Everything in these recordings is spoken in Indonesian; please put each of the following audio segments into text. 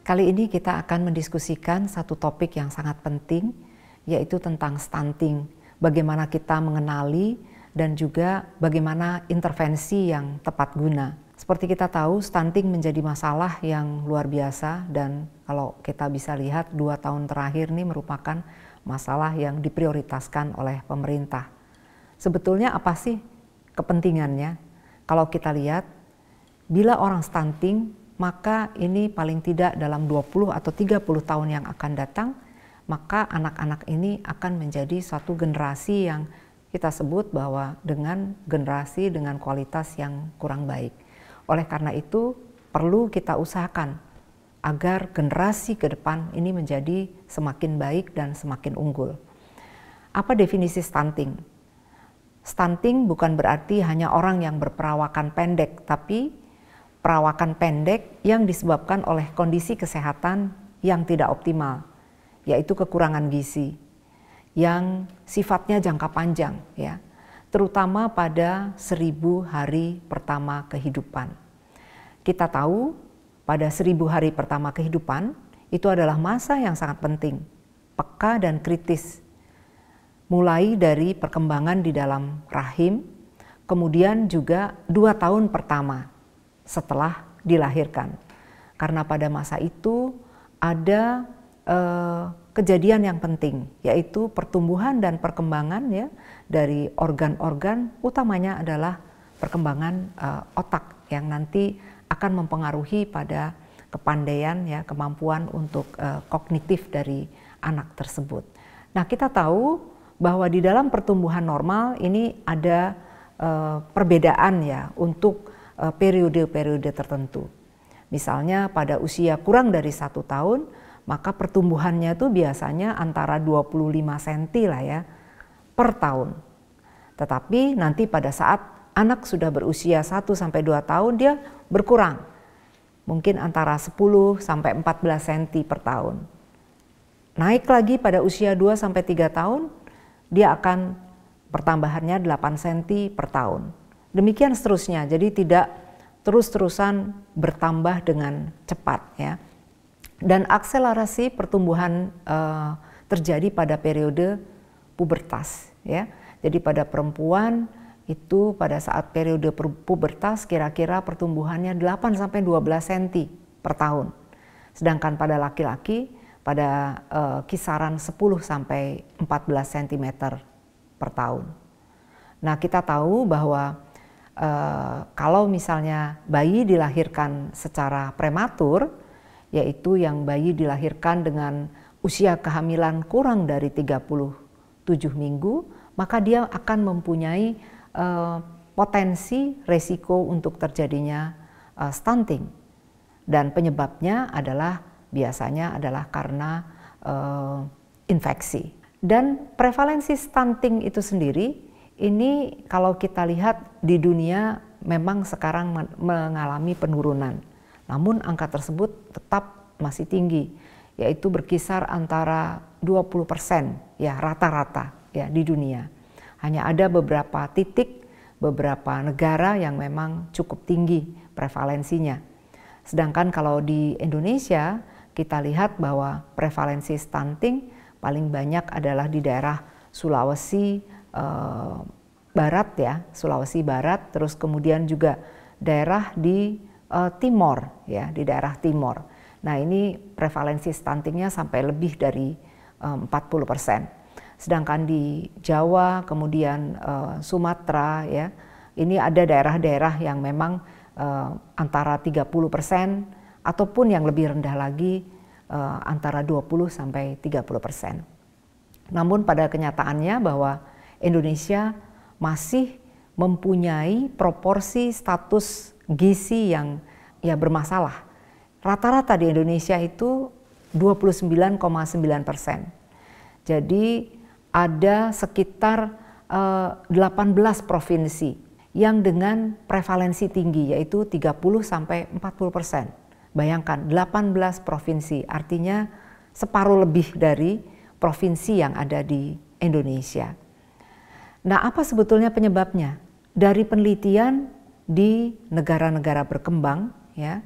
Kali ini kita akan mendiskusikan satu topik yang sangat penting, yaitu tentang stunting. Bagaimana kita mengenali dan juga bagaimana intervensi yang tepat guna. Seperti kita tahu, stunting menjadi masalah yang luar biasa dan kalau kita bisa lihat 2 tahun terakhir ini merupakan masalah yang diprioritaskan oleh pemerintah. Sebetulnya apa sih kepentingannya? Kalau kita lihat, bila orang stunting, maka ini paling tidak dalam 20 atau 30 tahun yang akan datang, maka anak-anak ini akan menjadi suatu generasi yang kita sebut bahwa dengan generasi dengan kualitas yang kurang baik. Oleh karena itu, perlu kita usahakan agar generasi ke depan ini menjadi semakin baik dan semakin unggul. Apa definisi stunting? Stunting bukan berarti hanya orang yang berperawakan pendek, tapi perawakan pendek yang disebabkan oleh kondisi kesehatan yang tidak optimal, yaitu kekurangan gizi yang sifatnya jangka panjang, ya, terutama pada 1000 hari pertama kehidupan. Kita tahu pada 1000 hari pertama kehidupan itu adalah masa yang sangat penting, peka dan kritis, mulai dari perkembangan di dalam rahim, kemudian juga 2 tahun pertama setelah dilahirkan. Karena pada masa itu ada kejadian yang penting, yaitu pertumbuhan dan perkembangan ya dari organ-organ, utamanya adalah perkembangan otak yang nanti akan mempengaruhi pada kepandaian ya, kemampuan untuk kognitif dari anak tersebut. Nah, kita tahu bahwa di dalam pertumbuhan normal ini ada perbedaan ya untuk periode-periode tertentu. Misalnya pada usia kurang dari 1 tahun, maka pertumbuhannya itu biasanya antara 25 cm lah ya per tahun. Tetapi nanti pada saat anak sudah berusia 1-2 tahun dia berkurang. Mungkin antara 10-14 cm per tahun. Naik lagi pada usia 2-3 tahun, dia akan pertambahannya 8 cm per tahun. Demikian seterusnya, jadi tidak terus-terusan bertambah dengan cepat ya. Dan akselerasi pertumbuhan terjadi pada periode pubertas ya. Jadi pada perempuan itu pada saat periode pubertas kira-kira pertumbuhannya 8-12 cm per tahun. Sedangkan pada laki-laki pada kisaran 10-14 cm per tahun. Nah, kita tahu bahwa kalau misalnya bayi dilahirkan secara prematur, yaitu yang bayi dilahirkan dengan usia kehamilan kurang dari 37 minggu, maka dia akan mempunyai potensi resiko untuk terjadinya stunting. Dan penyebabnya biasanya adalah karena infeksi. Dan prevalensi stunting itu sendiri, ini kalau kita lihat di dunia memang sekarang mengalami penurunan. Namun angka tersebut tetap masih tinggi, yaitu berkisar antara 20% ya rata-rata ya di dunia. Hanya ada beberapa titik, beberapa negara yang memang cukup tinggi prevalensinya. Sedangkan kalau di Indonesia kita lihat bahwa prevalensi stunting paling banyak adalah di daerah Sulawesi Barat ya, Sulawesi Barat, terus kemudian juga daerah di Timor ya, di daerah Timor. Nah, ini prevalensi stuntingnya sampai lebih dari 40%. Sedangkan di Jawa, kemudian Sumatera ya, ini ada daerah-daerah yang memang antara 30% ataupun yang lebih rendah lagi antara 20-30%. Namun pada kenyataannya bahwa Indonesia masih mempunyai proporsi status gizi yang ya bermasalah. Rata-rata di Indonesia itu 29,9%. Jadi ada sekitar 18 provinsi yang dengan prevalensi tinggi yaitu 30-40%. Bayangkan 18 provinsi, artinya separuh lebih dari provinsi yang ada di Indonesia. Nah, apa sebetulnya penyebabnya? Dari penelitian di negara-negara berkembang ya,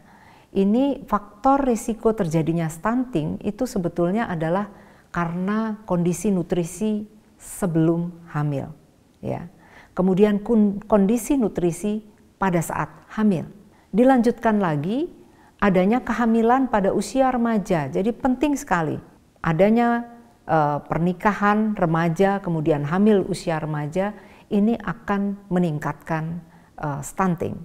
ini faktor risiko terjadinya stunting itu sebetulnya adalah karena kondisi nutrisi sebelum hamil, ya. Kemudian kondisi nutrisi pada saat hamil. Dilanjutkan lagi adanya kehamilan pada usia remaja. Jadi penting sekali adanya pernikahan remaja kemudian hamil usia remaja ini akan meningkatkan stunting.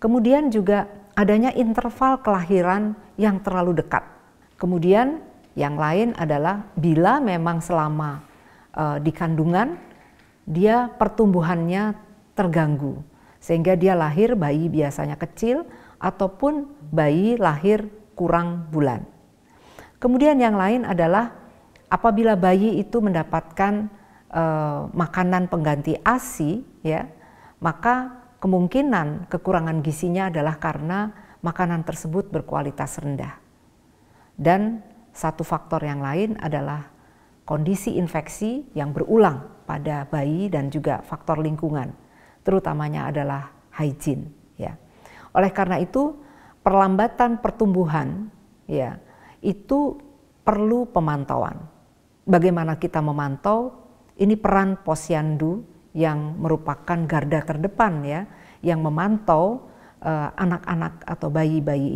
Kemudian juga adanya interval kelahiran yang terlalu dekat. Kemudian yang lain adalah bila memang selama di kandungan dia pertumbuhannya terganggu sehingga dia lahir bayi biasanya kecil ataupun bayi lahir kurang bulan. Kemudian yang lain adalah apabila bayi itu mendapatkan makanan pengganti ASI, ya, maka kemungkinan kekurangan gizinya adalah karena makanan tersebut berkualitas rendah. Dan satu faktor yang lain adalah kondisi infeksi yang berulang pada bayi dan juga faktor lingkungan, terutamanya adalah hygiene, ya. Oleh karena itu, perlambatan pertumbuhan, ya, itu perlu pemantauan. Bagaimana kita memantau? Ini peran posyandu yang merupakan garda terdepan, ya, yang memantau anak-anak atau bayi-bayi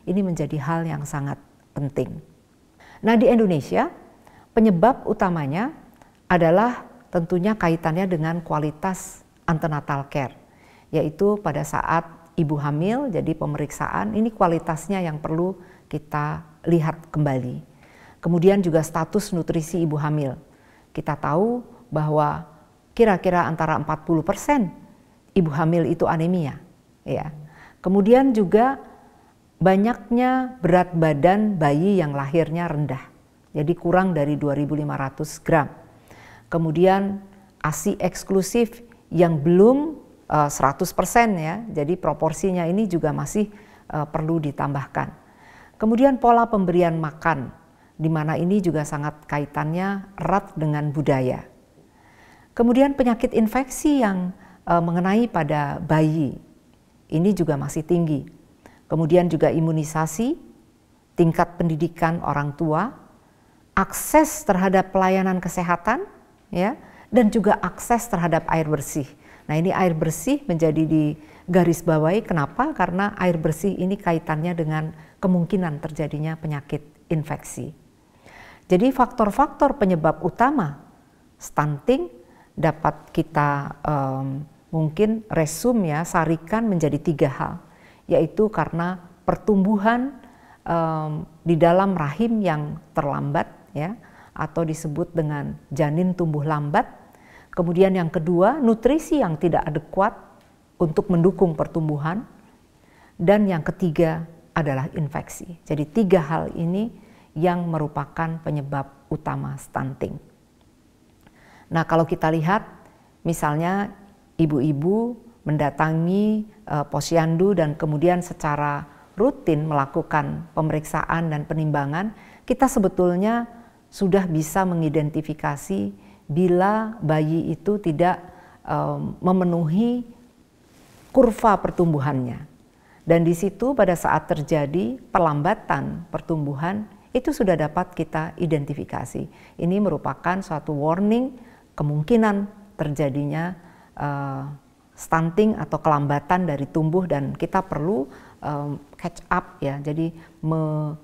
ini menjadi hal yang sangat penting. Nah, di Indonesia penyebab utamanya adalah tentunya kaitannya dengan kualitas antenatal care, yaitu pada saat ibu hamil, jadi pemeriksaan ini kualitasnya yang perlu kita lihat kembali. Kemudian juga status nutrisi ibu hamil. Kita tahu bahwa kira-kira antara 40% ibu hamil itu anemia, ya. Kemudian juga banyaknya berat badan bayi yang lahirnya rendah, jadi kurang dari 2.500 gram. Kemudian ASI eksklusif yang belum 100%, ya, jadi proporsinya ini juga masih perlu ditambahkan. Kemudian pola pemberian makan, di mana ini juga sangat kaitannya erat dengan budaya. Kemudian penyakit infeksi yang mengenai pada bayi, ini juga masih tinggi. Kemudian juga imunisasi, tingkat pendidikan orang tua, akses terhadap pelayanan kesehatan, ya, dan juga akses terhadap air bersih. Nah, ini air bersih menjadi di garis bawahi. Kenapa? Karena air bersih ini kaitannya dengan kemungkinan terjadinya penyakit infeksi. Jadi faktor-faktor penyebab utama stunting dapat kita mungkin sarikan menjadi 3 hal, yaitu karena pertumbuhan di dalam rahim yang terlambat, ya, atau disebut dengan janin tumbuh lambat. Kemudian yang kedua, nutrisi yang tidak adekuat untuk mendukung pertumbuhan. Dan yang ketiga adalah infeksi. Jadi 3 hal ini yang merupakan penyebab utama stunting. Nah, kalau kita lihat misalnya ibu-ibu mendatangi posyandu dan kemudian secara rutin melakukan pemeriksaan dan penimbangan, kita sebetulnya sudah bisa mengidentifikasi bila bayi itu tidak memenuhi kurva pertumbuhannya. Dan di situ pada saat terjadi perlambatan pertumbuhan itu sudah dapat kita identifikasi. Ini merupakan suatu warning kemungkinan terjadinya stunting atau kelambatan dari tumbuh dan kita perlu catch up, ya. Jadi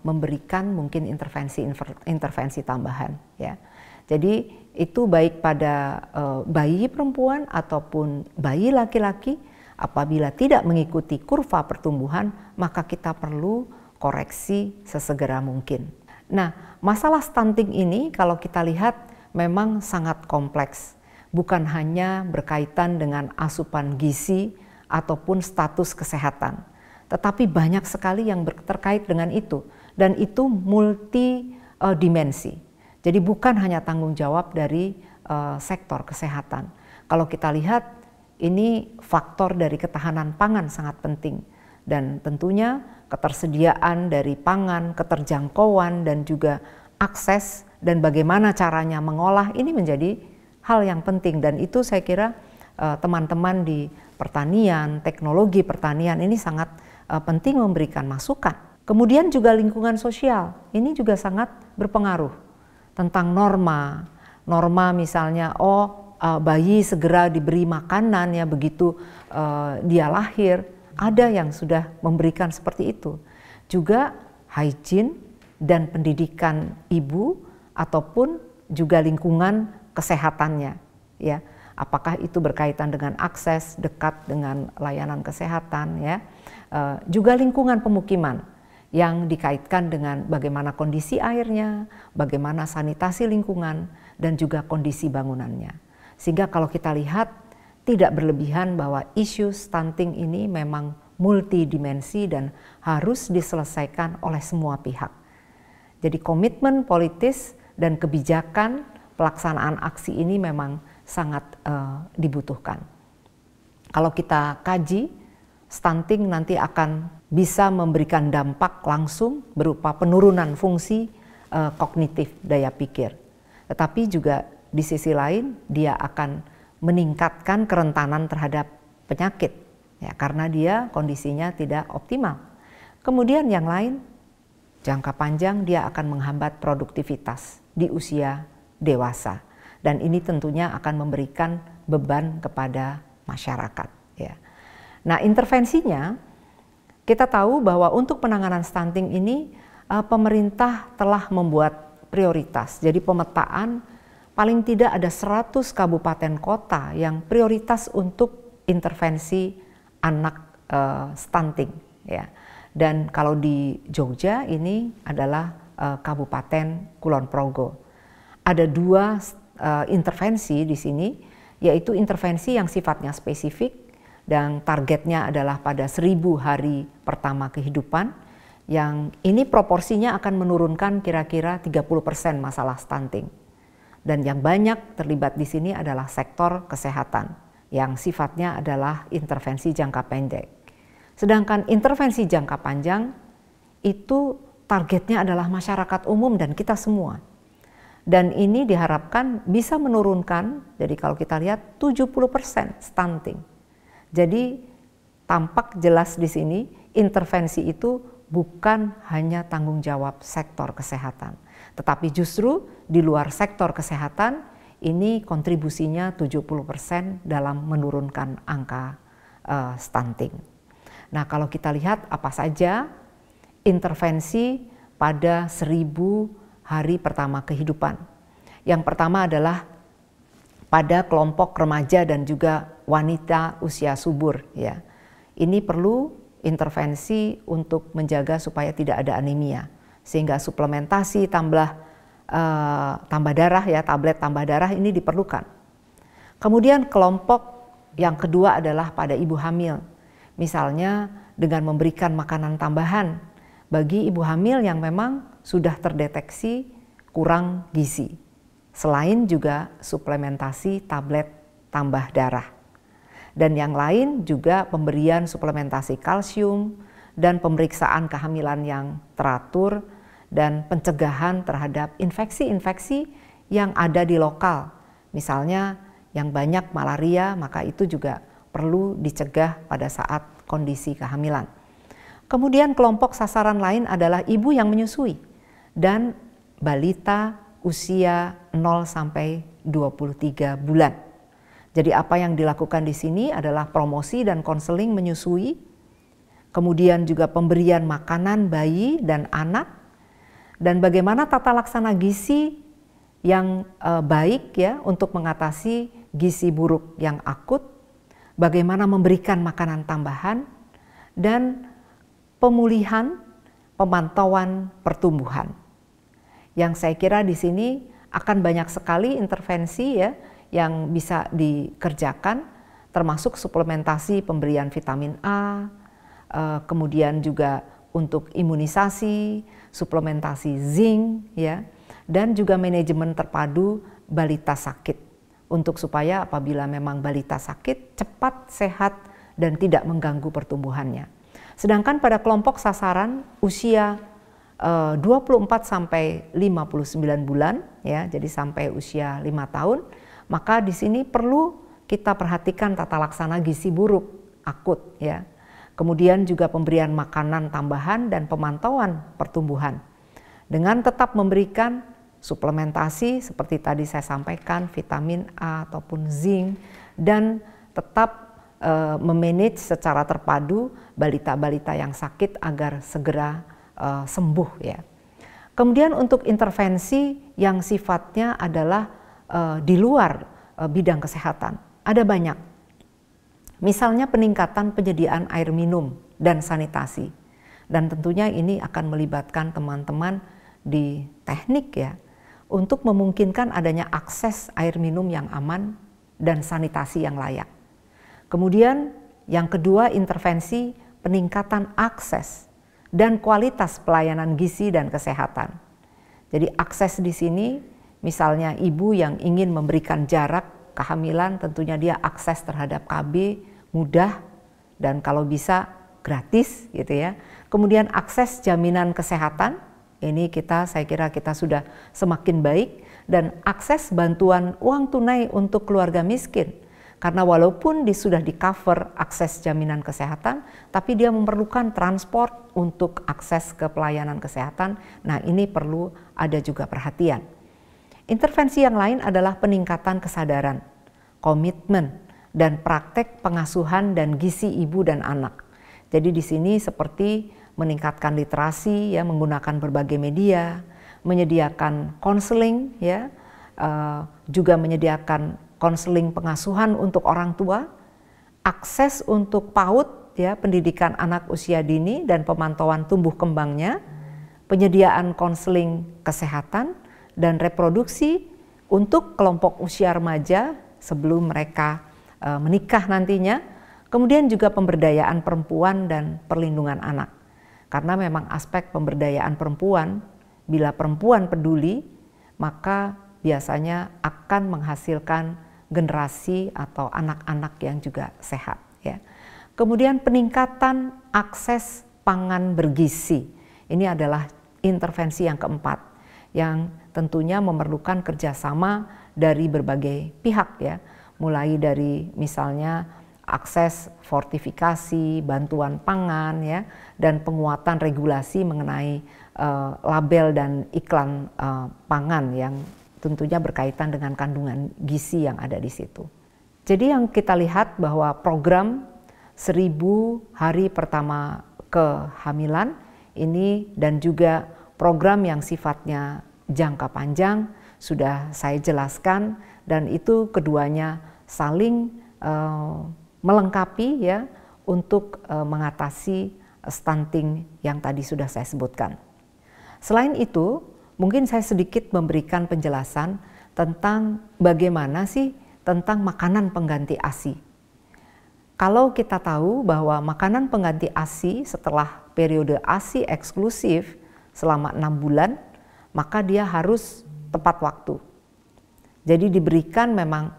memberikan mungkin intervensi tambahan, ya. Jadi itu baik pada bayi perempuan ataupun bayi laki-laki, apabila tidak mengikuti kurva pertumbuhan maka kita perlu koreksi sesegera mungkin. Nah, masalah stunting ini kalau kita lihat memang sangat kompleks. Bukan hanya berkaitan dengan asupan gizi ataupun status kesehatan, tetapi banyak sekali yang terkait dengan itu, dan itu multi dimensi. Jadi bukan hanya tanggung jawab dari sektor kesehatan. Kalau kita lihat, ini faktor dari ketahanan pangan sangat penting, dan tentunya ketersediaan dari pangan, keterjangkauan, dan juga akses dan bagaimana caranya mengolah ini menjadi hal yang penting. Dan itu saya kira teman-teman di pertanian, teknologi pertanian ini sangat penting memberikan masukan Kemudian juga lingkungan sosial, ini juga sangat berpengaruh tentang norma. Norma misalnya, bayi segera diberi makanan ya begitu dia lahir. Ada yang sudah memberikan seperti itu. Juga hygiene dan pendidikan ibu ataupun juga lingkungan kesehatannya, ya. Apakah itu berkaitan dengan akses dekat dengan layanan kesehatan, ya. Juga lingkungan pemukiman yang dikaitkan dengan bagaimana kondisi airnya, bagaimana sanitasi lingkungan, dan juga kondisi bangunannya. Sehingga kalau kita lihat tidak berlebihan bahwa isu stunting ini memang multidimensi dan harus diselesaikan oleh semua pihak. Jadi komitmen politis dan kebijakan pelaksanaan aksi ini memang sangat dibutuhkan. Kalau kita kaji, stunting nanti akan bisa memberikan dampak langsung berupa penurunan fungsi kognitif daya pikir. Tetapi juga di sisi lain dia akan meningkatkan kerentanan terhadap penyakit ya, karena dia kondisinya tidak optimal. Kemudian yang lain, jangka panjang dia akan menghambat produktivitas di usia dewasa, dan ini tentunya akan memberikan beban kepada masyarakat ya. Nah, intervensinya kita tahu bahwa untuk penanganan stunting ini pemerintah telah membuat prioritas. Jadi pemetaan paling tidak ada 100 kabupaten kota yang prioritas untuk intervensi anak stunting ya. Dan kalau di Jogja ini adalah Kabupaten Kulon Progo. Ada 2 intervensi di sini, yaitu intervensi yang sifatnya spesifik dan targetnya adalah pada 1000 hari pertama kehidupan, yang ini proporsinya akan menurunkan kira-kira 30% masalah stunting. Dan yang banyak terlibat di sini adalah sektor kesehatan yang sifatnya adalah intervensi jangka pendek. Sedangkan intervensi jangka panjang itu targetnya adalah masyarakat umum dan kita semua. Dan ini diharapkan bisa menurunkan, jadi kalau kita lihat 70% stunting. Jadi tampak jelas di sini intervensi itu bukan hanya tanggung jawab sektor kesehatan, tetapi justru di luar sektor kesehatan ini kontribusinya 70% dalam menurunkan angka stunting. Nah, kalau kita lihat apa saja intervensi pada 1000 hari pertama kehidupan. Yang pertama adalah pada kelompok remaja dan juga wanita usia subur ya. Ini perlu intervensi untuk menjaga supaya tidak ada anemia, sehingga suplementasi tambah darah ya, tablet tambah darah ini diperlukan. Kemudian kelompok yang kedua adalah pada ibu hamil, misalnya dengan memberikan makanan tambahan bagi ibu hamil yang memang sudah terdeteksi kurang gizi, selain juga suplementasi tablet tambah darah. Dan yang lain juga pemberian suplementasi kalsium dan pemeriksaan kehamilan yang teratur dan pencegahan terhadap infeksi-infeksi yang ada di lokal. Misalnya yang banyak malaria, maka itu juga perlu dicegah pada saat kondisi kehamilan. Kemudian kelompok sasaran lain adalah ibu yang menyusui dan balita usia 0 sampai 23 bulan. Jadi apa yang dilakukan di sini adalah promosi dan konseling menyusui, kemudian juga pemberian makanan bayi dan anak, dan bagaimana tata laksana gizi yang baik ya untuk mengatasi gizi buruk yang akut, bagaimana memberikan makanan tambahan, dan pemulihan pemantauan pertumbuhan. Yang saya kira di sini akan banyak sekali intervensi ya yang bisa dikerjakan, termasuk suplementasi pemberian vitamin A, kemudian juga untuk imunisasi, suplementasi zinc ya, dan juga manajemen terpadu balita sakit, untuk supaya apabila memang balita sakit cepat sehat dan tidak mengganggu pertumbuhannya. Sedangkan pada kelompok sasaran usia 24 sampai 59 bulan ya, jadi sampai usia 5 tahun, maka di sini perlu kita perhatikan tata laksana gizi buruk akut ya. Kemudian juga pemberian makanan tambahan dan pemantauan pertumbuhan. Dengan tetap memberikan suplementasi seperti tadi saya sampaikan, vitamin A ataupun zinc, dan tetap memanage secara terpadu balita-balita yang sakit agar segera sembuh ya. Kemudian untuk intervensi yang sifatnya adalah di luar bidang kesehatan, ada banyak. Misalnya peningkatan penyediaan air minum dan sanitasi. Dan tentunya ini akan melibatkan teman-teman di teknik ya, untuk memungkinkan adanya akses air minum yang aman dan sanitasi yang layak. Kemudian yang kedua, intervensi peningkatan akses dan kualitas pelayanan gizi dan kesehatan. Jadi akses di sini misalnya ibu yang ingin memberikan jarak kehamilan, tentunya dia akses terhadap KB mudah dan kalau bisa gratis gitu ya. Kemudian akses jaminan kesehatan, ini saya kira kita sudah semakin baik, dan akses bantuan uang tunai untuk keluarga miskin. Karena walaupun sudah di-cover akses jaminan kesehatan, tapi dia memerlukan transport untuk akses ke pelayanan kesehatan. Nah, ini perlu ada juga perhatian. Intervensi yang lain adalah peningkatan kesadaran, komitmen, dan praktek pengasuhan dan gizi ibu dan anak. Jadi di sini seperti meningkatkan literasi ya, menggunakan berbagai media, menyediakan konseling ya, juga menyediakan konseling pengasuhan untuk orang tua, akses untuk PAUD ya, pendidikan anak usia dini dan pemantauan tumbuh kembangnya, penyediaan konseling kesehatan dan reproduksi untuk kelompok usia remaja sebelum mereka menikah nantinya, kemudian juga pemberdayaan perempuan dan perlindungan anak. Karena memang aspek pemberdayaan perempuan, bila perempuan peduli, maka biasanya akan menghasilkan generasi atau anak-anak yang juga sehat ya. Kemudian peningkatan akses pangan bergizi. Ini adalah intervensi yang keempat yang tentunya memerlukan kerjasama dari berbagai pihak ya. Mulai dari misalnya akses fortifikasi, bantuan pangan ya, dan penguatan regulasi mengenai label dan iklan pangan yang tentunya berkaitan dengan kandungan gizi yang ada di situ. Jadi yang kita lihat bahwa program 1000 hari pertama kehamilan ini dan juga program yang sifatnya jangka panjang sudah saya jelaskan, dan itu keduanya saling melengkapi ya untuk mengatasi stunting yang tadi sudah saya sebutkan. Selain itu, mungkin saya sedikit memberikan penjelasan tentang bagaimana sih tentang makanan pengganti ASI. Kalau kita tahu bahwa makanan pengganti ASI setelah periode ASI eksklusif selama 6 bulan, maka dia harus tepat waktu. Jadi diberikan memang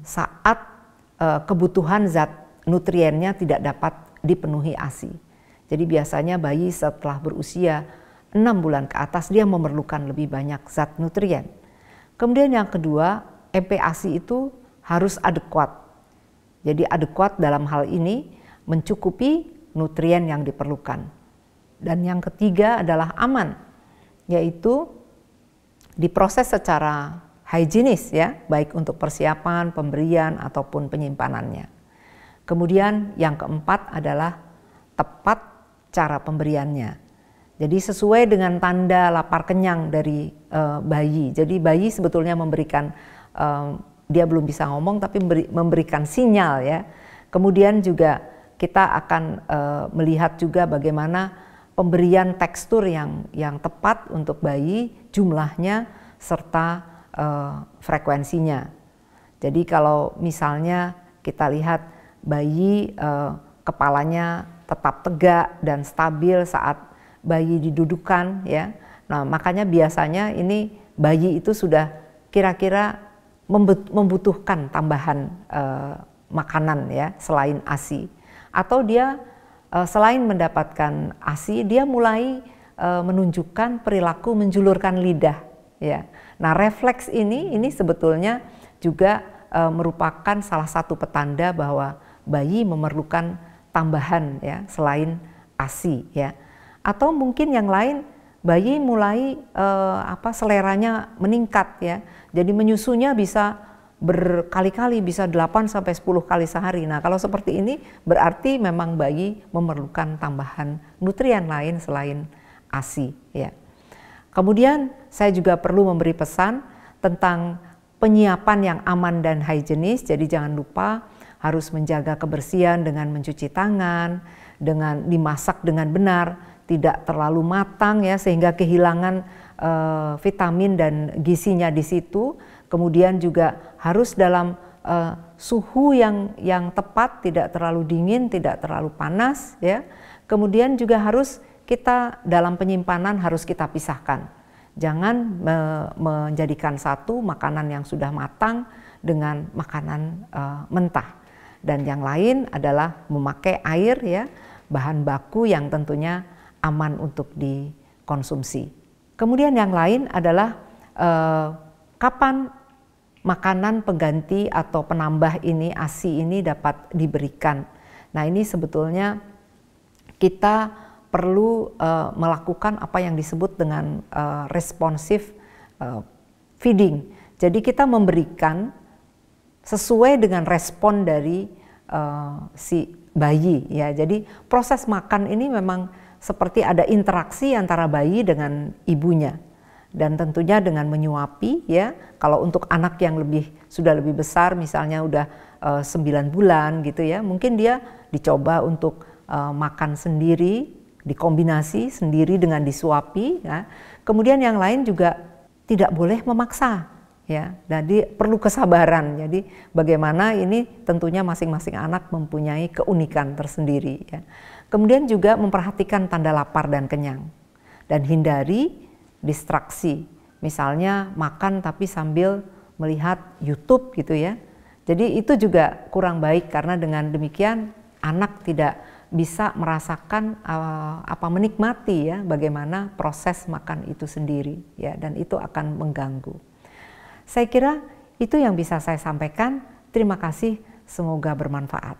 saat kebutuhan zat nutriennya tidak dapat dipenuhi ASI. Jadi biasanya bayi setelah berusia 6 bulan ke atas dia memerlukan lebih banyak zat nutrien. Kemudian yang kedua, MPASI itu harus adekuat. Jadi adekuat dalam hal ini mencukupi nutrien yang diperlukan. Dan yang ketiga adalah aman, yaitu diproses secara higienis ya, baik untuk persiapan, pemberian ataupun penyimpanannya. Kemudian yang keempat adalah tepat cara pemberiannya. Jadi sesuai dengan tanda lapar kenyang dari bayi. Jadi bayi sebetulnya memberikan, dia belum bisa ngomong tapi memberikan sinyal ya. Kemudian juga kita akan melihat juga bagaimana pemberian tekstur yang tepat untuk bayi, jumlahnya serta frekuensinya. Jadi kalau misalnya kita lihat bayi kepalanya tetap tegak dan stabil saat bayi didudukan ya. Nah, makanya biasanya ini bayi itu sudah kira-kira membutuhkan tambahan makanan ya selain ASI. Atau dia selain mendapatkan ASI, dia mulai menunjukkan perilaku menjulurkan lidah ya. Nah, refleks ini sebetulnya juga merupakan salah satu petanda bahwa bayi memerlukan tambahan ya selain ASI ya. Atau mungkin yang lain, bayi mulai seleranya meningkat ya. Jadi menyusunya bisa berkali-kali, bisa 8 sampai 10 kali sehari. Nah, kalau seperti ini berarti memang bayi memerlukan tambahan nutrien lain selain ASI ya. Kemudian saya juga perlu memberi pesan tentang penyiapan yang aman dan higienis. Jadi jangan lupa harus menjaga kebersihan dengan mencuci tangan, dengan dimasak dengan benar, tidak terlalu matang ya sehingga kehilangan vitamin dan gizinya di situ. Kemudian juga harus dalam suhu yang tepat, tidak terlalu dingin, tidak terlalu panas ya. Kemudian juga harus kita dalam penyimpanan harus kita pisahkan. Jangan menjadikan satu makanan yang sudah matang dengan makanan mentah. Dan yang lain adalah memakai air ya, bahan baku yang tentunya aman untuk dikonsumsi. Kemudian yang lain adalah kapan makanan pengganti atau penambah ini, ASI ini dapat diberikan. Nah, ini sebetulnya kita perlu melakukan apa yang disebut dengan responsive feeding. Jadi kita memberikan sesuai dengan respon dari si bayi ya. Jadi proses makan ini memang seperti ada interaksi antara bayi dengan ibunya. Dan tentunya dengan menyuapi ya. Kalau untuk anak yang sudah lebih besar, misalnya udah 9 bulan gitu ya, mungkin dia dicoba untuk makan sendiri, dikombinasi sendiri dengan disuapi ya. Kemudian yang lain juga tidak boleh memaksa ya. Jadi perlu kesabaran. Jadi bagaimana ini tentunya masing-masing anak mempunyai keunikan tersendiri ya. Kemudian juga memperhatikan tanda lapar dan kenyang dan hindari distraksi. Misalnya makan tapi sambil melihat YouTube gitu ya. Jadi itu juga kurang baik karena dengan demikian anak tidak bisa merasakan menikmati ya bagaimana proses makan itu sendiri ya, dan itu akan mengganggu. Saya kira itu yang bisa saya sampaikan. Terima kasih, semoga bermanfaat.